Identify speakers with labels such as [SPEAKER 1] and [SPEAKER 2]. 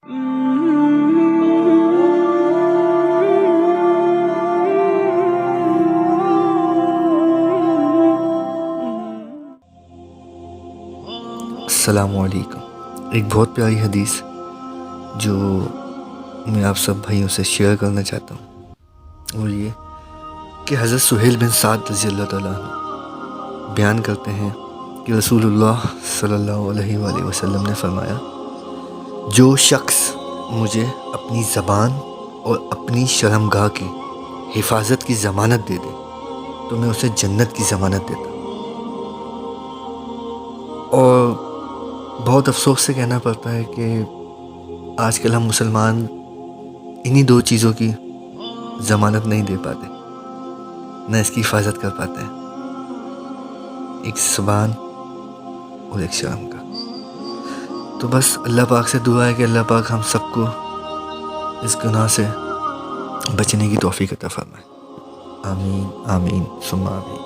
[SPEAKER 1] السلام علیکم۔ ایک بہت پیاری حدیث جو میں آپ سب بھائیوں سے شیئر کرنا چاہتا ہوں، اور یہ کہ حضرت سہیل بن سعد رضی اللہ تعالیٰ عنہ بیان کرتے ہیں کہ رسول اللہ صلی اللہ علیہ وآلہ وسلم نے فرمایا، جو شخص مجھے اپنی زبان اور اپنی شرمگاہ کی حفاظت کی ضمانت دے دے تو میں اسے جنت کی ضمانت دیتا ہوں۔ اور بہت افسوس سے کہنا پڑتا ہے کہ آج کل ہم مسلمان انہی دو چیزوں کی ضمانت نہیں دے پاتے، نہ اس کی حفاظت کر پاتے ہیں، ایک زبان اور ایک شرم کا۔ تو بس اللہ پاک سے دعا ہے کہ اللہ پاک ہم سب کو اس گناہ سے بچنے کی توفیق عطا فرمائے۔ آمین آمین ثم آمین۔